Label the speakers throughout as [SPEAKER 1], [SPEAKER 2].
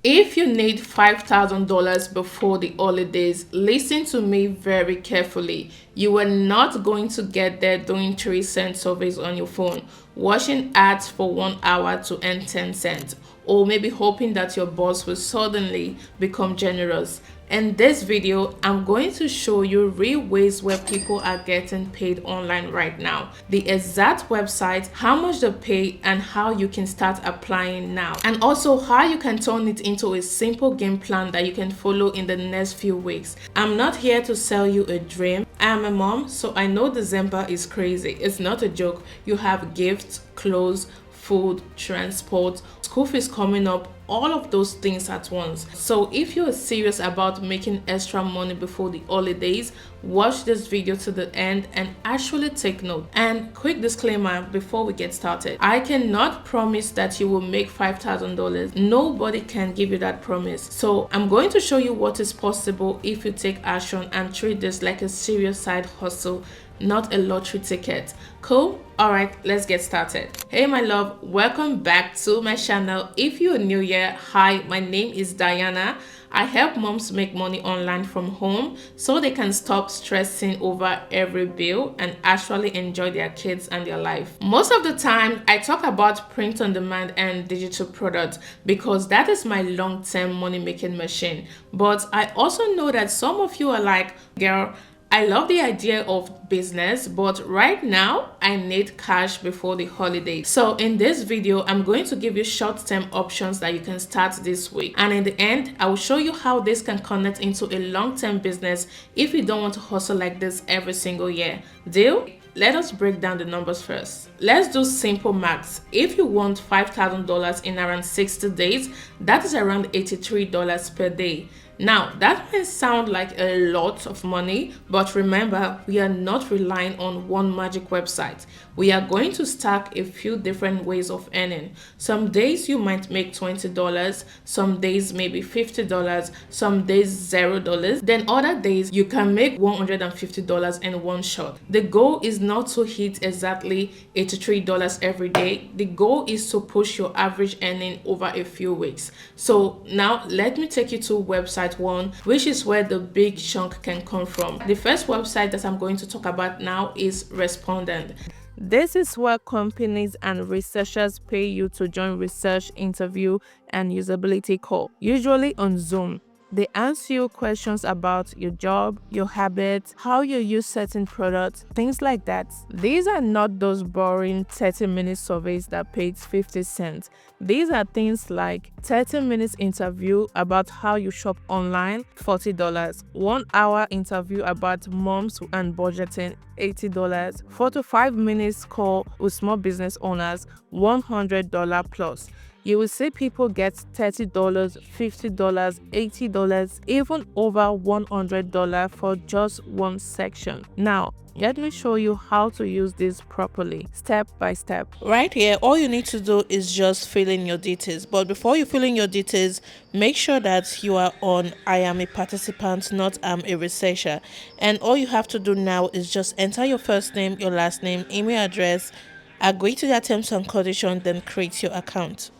[SPEAKER 1] If you need $5,000 before the holidays, listen to me very carefully. You are not going to get there doing 3 cent surveys on your phone, watching ads for 1 hour to earn 10 cents, or maybe hoping that your boss will suddenly become generous. In this video, I'm going to show you real ways where people are getting paid online right now, the exact website, how much they pay, and how you can start applying now. And also how you can turn it into a simple game plan that you can follow in the next few weeks. I'm not here to sell you a dream. I am a mom, so I know December is crazy. It's not a joke. You have gifts, clothes, food, transport, school fees coming up, all of those things at once. So if you are serious about making extra money before the holidays, watch this video to the end and actually take note. And quick disclaimer before we get started, I cannot promise that you will make $5,000. Nobody can give you that promise. So I'm going to show you what is possible if you take action and treat this like a serious side hustle, not a lottery ticket. Cool? Alright, let's get started. Hey my love, welcome back to my channel. If you're new here, hi, my name is Diana. I help moms make money online from home so they can stop stressing over every bill and actually enjoy their kids and their life. Most of the time, I talk about print on demand and digital products because that is my long-term money-making machine. But I also know that some of you are like, girl, I love the idea of business, but right now I need cash before the holiday. So in this video, I'm going to give you short-term options that you can start this week. And in the end, I will show you how this can connect into a long-term business if you don't want to hustle like this every single year. Deal? Let us break down the numbers first. Let's do simple maths. If you want $5,000 in around 60 days, that is around $83 per day. Now, that may sound like a lot of money, but remember, we are not relying on one magic website. We are going to stack a few different ways of earning. Some days you might make $20, some days maybe $50, some days $0. Then other days you can make $150 in one shot. The goal is not to hit exactly $83 every day. The goal is to push your average earning over a few weeks. So now let me take you to website one, which is where the big chunk can come from. The first website that I'm going to talk about now is Respondent. This is where companies and researchers pay you to join research, interview, and usability call, usually on Zoom. They answer you questions about your job, your habits, how you use certain products, things like that. These are not those boring 30-minute surveys that pays 50 cents. These are things like 30 minutes interview about how you shop online, $40. 1 hour interview about moms and budgeting, $80. 4 to 5 minutes call with small business owners, $100 plus. You will see people get $30, $50, $80, even over $100 for just one section. Now, let me show you how to use this properly, step by step. Right here, all you need to do is just fill in your details. But before you fill in your details, make sure that you are on I am a participant, not I'm a researcher. And all you have to do now is just enter your first name, your last name, email address, agree to their terms and conditions, then create your account.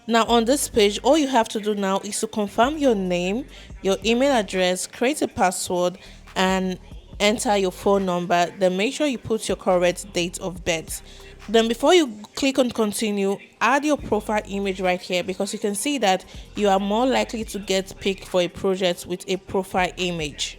[SPEAKER 1] Now on this page, all you have to do now is to confirm your name, your email address, create a password, and enter your phone number. Then make sure you put your correct date of birth. Then before you click on continue, add your profile image right here because you can see that you are more likely to get picked for a project with a profile image.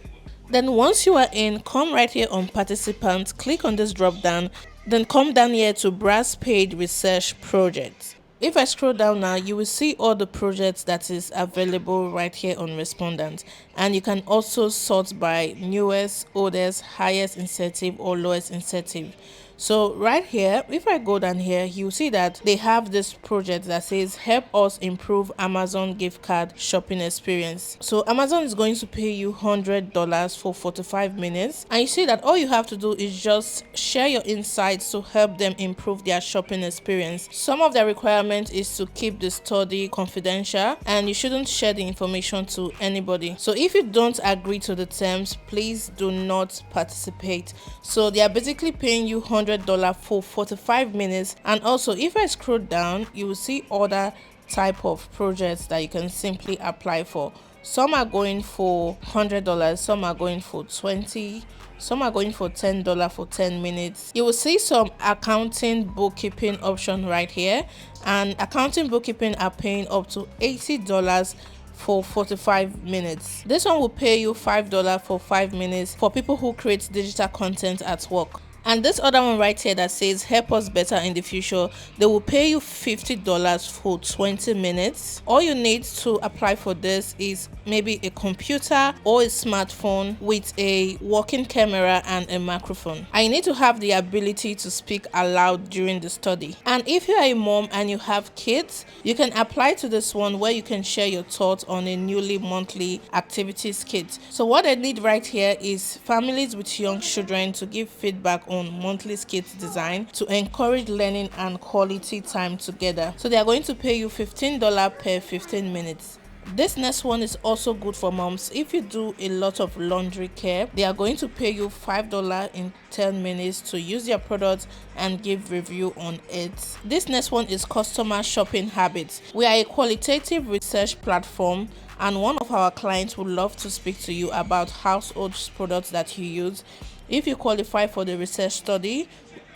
[SPEAKER 1] Then once you are in, come right here on participants, click on this drop down, then come down here to browse paid research projects. If I scroll down now, you will see all the projects that is available right here on Respondent. And you can also sort by newest, oldest, highest incentive or lowest incentive. So right here, if I go down here, you see that they have this project that says help us improve Amazon gift card shopping experience. So Amazon is going to pay you $100 for 45 minutes. And you see that all you have to do is just share your insights to help them improve their shopping experience. Some of the requirements is to keep the study confidential and you shouldn't share the information to anybody. So if you don't agree to the terms, please do not participate. So they are basically paying you $100 for 45 minutes. And also if I scroll down, you will see other type of projects that you can simply apply for. Some are going for $100, some are going for $20, some are going for $10 for 10 minutes. You will see some accounting bookkeeping option right here, and accounting bookkeeping are paying up to $80 for 45 minutes. This one will pay you $5 for 5 minutes for people who create digital content at work. And this other one right here that says help us better in the future, they will pay you $50 for 20 minutes. All you need to apply for this is maybe a computer or a smartphone with a working camera and a microphone. And you need to have the ability to speak aloud during the study. And if you are a mom and you have kids, you can apply to this one where you can share your thoughts on a newly monthly activities kit. So what I need right here is families with young children to give feedback on monthly skit design to encourage learning and quality time together. So they are going to pay you $15 per 15 minutes. This next one is also good for moms. If you do a lot of laundry care, they are going to pay you $5 in 10 minutes to use their product and give review on it. This next one is customer shopping habits. We are a qualitative research platform, and one of our clients would love to speak to you about household products that you use. If you qualify for the research study,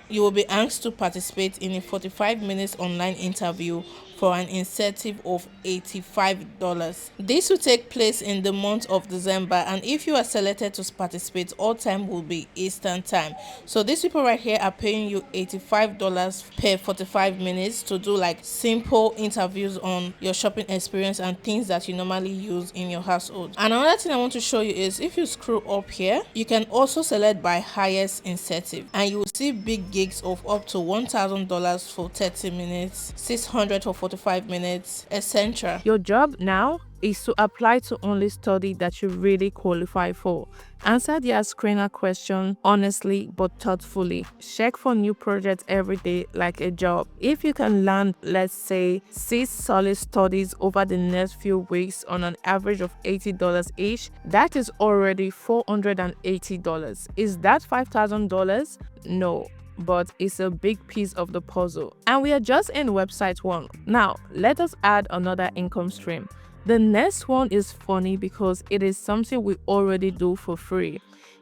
[SPEAKER 1] you will be asked to participate in a 45 minutes online interview for an incentive of $85. This will take place in the month of December, and if you are selected to participate, all time will be Eastern time. So these people right here are paying you $85 per 45 minutes to do like simple interviews on your shopping experience and things that you normally use in your household. And another thing I want to show you is if you scroll up here, you can also select by highest incentive, and you will see big gigs of up to $1,000 for 30 minutes, $600 for 45 minutes, etc. Your job now is to apply to only study that you really qualify for. Answer their screener question honestly but thoughtfully. Check for new projects every day like a job. If you can land, let's say, 6 solid studies over the next few weeks on an average of $80 each, that is already $480. Is that $5,000? No, but it's a big piece of the puzzle. And we are just in website 1. Now, let us add another income stream. The next one is funny because it is something we already do for free.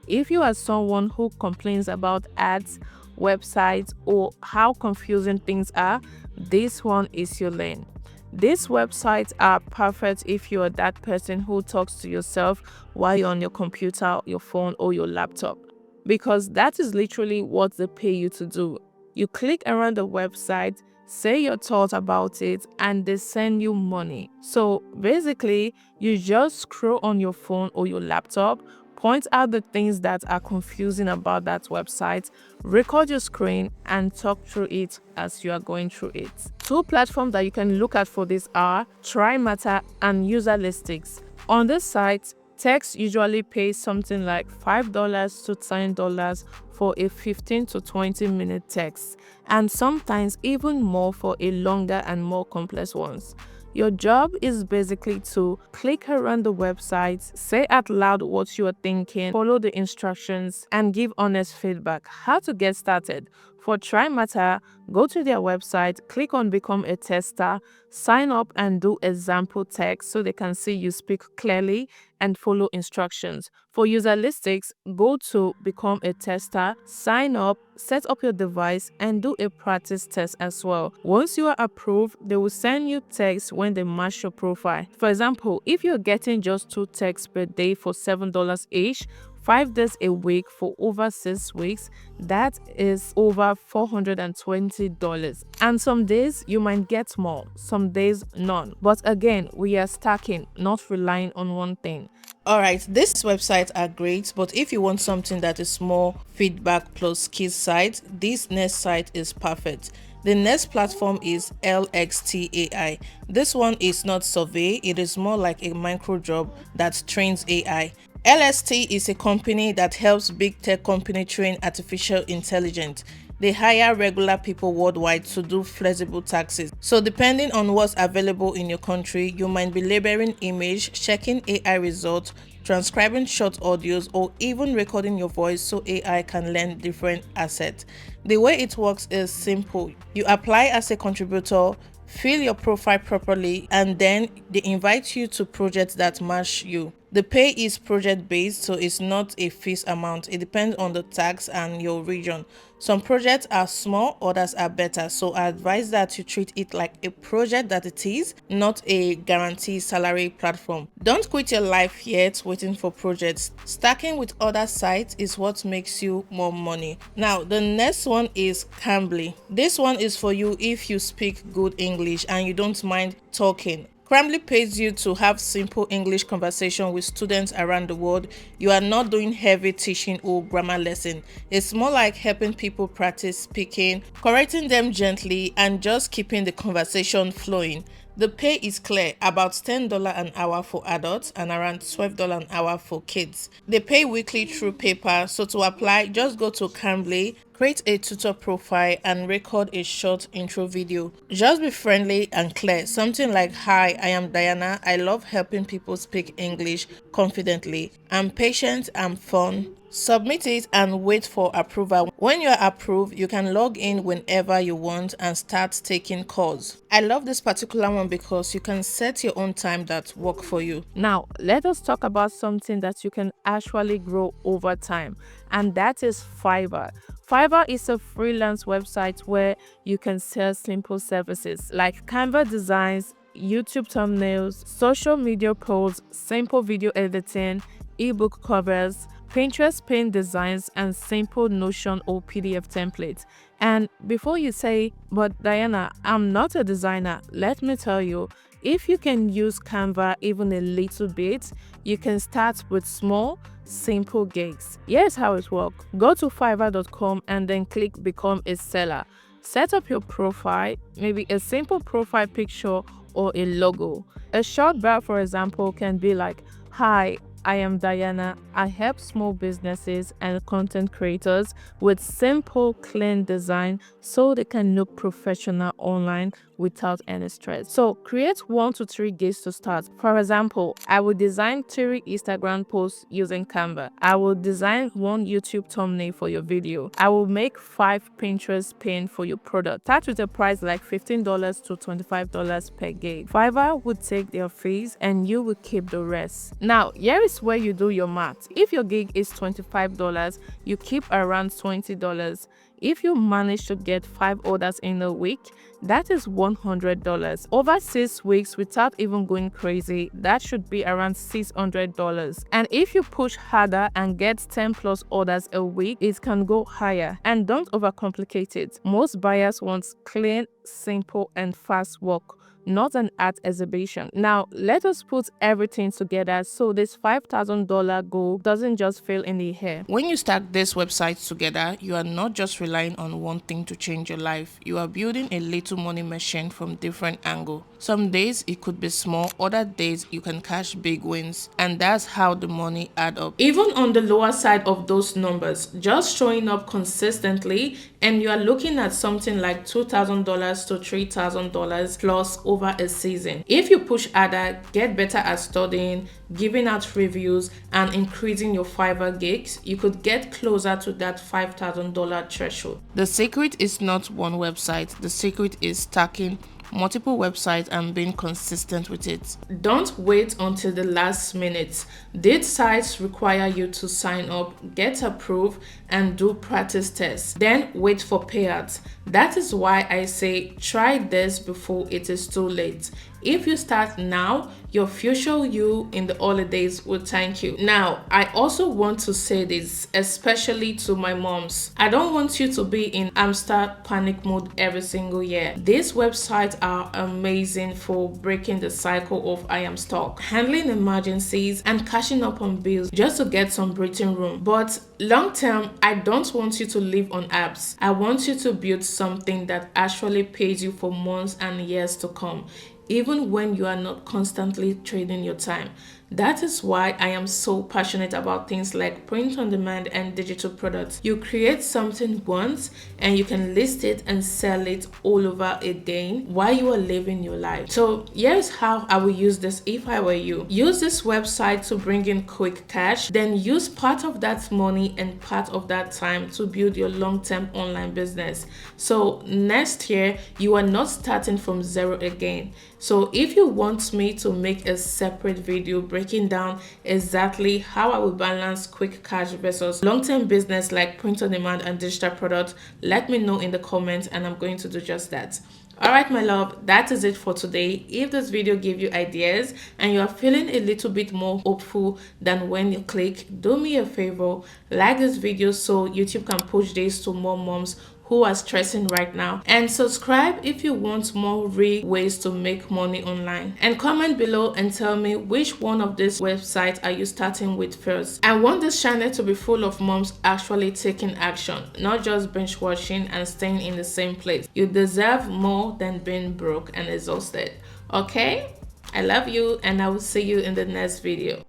[SPEAKER 1] If you are someone who complains about ads, websites, or how confusing things are, this one is your lane. These websites are perfect if you are that person who talks to yourself while you're on your computer, your phone, or your laptop, because that is literally what they pay you to do. You click around the website, say your thoughts about it, and they send you money. So basically, you just scroll on your phone or your laptop, point out the things that are confusing about that website, record your screen, and talk through it as you are going through it. 2 platforms that you can look at for this are TryMatter and Userlistics. On this site, text usually pays something like $5 to $10 for a 15 to 20 minute text, and sometimes even more for a longer and more complex ones. Your job is basically to click around the website, say out loud what you are thinking, follow the instructions, and give honest feedback. How to get started? For TryMatter, go to their website, click on Become a Tester, sign up and do example text so they can see you speak clearly and follow instructions. For Userlistics, go to Become a Tester, sign up, set up your device, and do a practice test as well. Once you are approved, they will send you texts when they match your profile. For example, if you're getting just 2 texts per day for $7 each, 5 days a week for over 6 weeks, that is over $420. And some days you might get more, some days none. But again, we are stacking, not relying on one thing. Alright, these websites are great, but if you want something that is more feedback plus skills site, this next site is perfect. The next platform is LXT AI. This one is not survey, it is more like a micro job that trains AI. LST is a company that helps big tech company train artificial intelligence. They hire regular people worldwide to do flexible taxes. So depending on what's available in your country, you might be labeling image, checking AI results, transcribing short audios, or even recording your voice so AI can learn different assets. The way it works is simple. You apply as a contributor, fill your profile properly, and then they invite you to projects that match you. The pay is project based, so it's not a fixed amount. It depends on the tax and your region. Some projects are small, others are better. So I advise that you treat it like a project that it is, not a guaranteed salary platform. Don't quit your life yet waiting for projects. Stacking with other sites is what makes you more money. Now, the next one is Cambly. This one is for you if you speak good English and you don't mind talking. Cambly pays you to have simple English conversation with students around the world. You are not doing heavy teaching or grammar lesson. It's more like helping people practice speaking, correcting them gently, and just keeping the conversation flowing. The pay is clear, about $10 an hour for adults and around $12 an hour for kids. They pay weekly through PayPal, so to apply, just go to Cambly, create a tutor profile, and record a short intro video. Just be friendly and clear. Something like, "Hi, I am Diana. I love helping people speak English confidently. I'm patient and fun." Submit it and wait for approval. When you are approved, you can log in whenever you want and start taking calls. I love this particular one because you can set your own time that work for you.
[SPEAKER 2] Now, let us talk about something that you can actually grow over time, and that is Fiverr. Fiverr is a freelance website where you can sell simple services like Canva designs, YouTube thumbnails, social media posts, simple video editing, ebook covers, Pinterest pin designs, and simple Notion or PDF templates. And before you say, "But Diana, I'm not a designer," let me tell you, if you can use Canva even a little bit, you can start with small, simple gigs. Here's how it works. Go to fiverr.com and then click Become a Seller. Set up your profile, maybe a simple profile picture or a logo. A short bio, for example, can be like, "Hi, I am Diana. I help small businesses and content creators with simple, clean design so they can look professional online without any stress." So create 1 to 3 gigs to start. For example, I will design 3 Instagram posts using Canva. I will design 1 YouTube thumbnail for your video. I will make 5 Pinterest pin for your product. Start with a price like $15 to $25 per gig. Fiverr would take their fees and you will keep the rest. Now, here is where you do your math. If your gig is $25, you keep around $20. If you manage to get 5 orders in a week, that is $100. Over 6 weeks without even going crazy, that should be around $600. And if you push harder and get 10 plus orders a week, it can go higher. And don't overcomplicate it. Most buyers want clean, simple, and fast work, not an art exhibition. Now, let us put everything together so this $5,000 goal doesn't just fail in the air.
[SPEAKER 1] When you stack these websites together, you are not just relying on one thing to change your life. You are building a little money machine from different angles. Some days it could be small, other days you can cash big wins, and that's how the money add up. Even on the lower side of those numbers, just showing up consistently, and you are looking at something like $2,000 to $3,000 plus over a season. If you push harder, get better at studying, giving out reviews, and increasing your Fiverr gigs, you could get closer to that $5,000 threshold. The secret is not one website. The secret is stacking multiple websites and being consistent with it. Don't wait until the last minute. These sites require you to sign up, get approved, and do practice tests. Then wait for payouts. That is why I say try this before it is too late. If you start now, your future you in the holidays will thank you. Now, I also want to say this, especially to my moms. I don't want you to be in hamster panic mode every single year. These websites are amazing for breaking the cycle of "I am stuck," handling emergencies, and catching up on bills just to get some breathing room. But long term, I don't want you to live on apps. I want you to build something that actually pays you for months and years to come, even when you are not constantly trading your time. That is why I am so passionate about things like print on demand and digital products. You create something once and you can list it and sell it all over again while you are living your life. So here's how I will use this if I were you. Use this website to bring in quick cash, then use part of that money and part of that time to build your long-term online business. So next year, you are not starting from zero again. So if you want me to make a separate video breaking down exactly how I will balance quick cash versus long-term business like print on demand and digital products, let me know in the comments and I'm going to do just that. Alright my love, that is it for today. If this video gave you ideas and you are feeling a little bit more hopeful than when you click, do me a favor, like this video so YouTube can push this to more moms who are stressing right now, and subscribe if you want more real ways to make money online, and comment below and tell me which one of these websites are you starting with first. I want this channel to be full of moms actually taking action, not just binge watching and staying in the same place. You deserve more than being broke and exhausted. Okay, I love you and I will see you in the next video.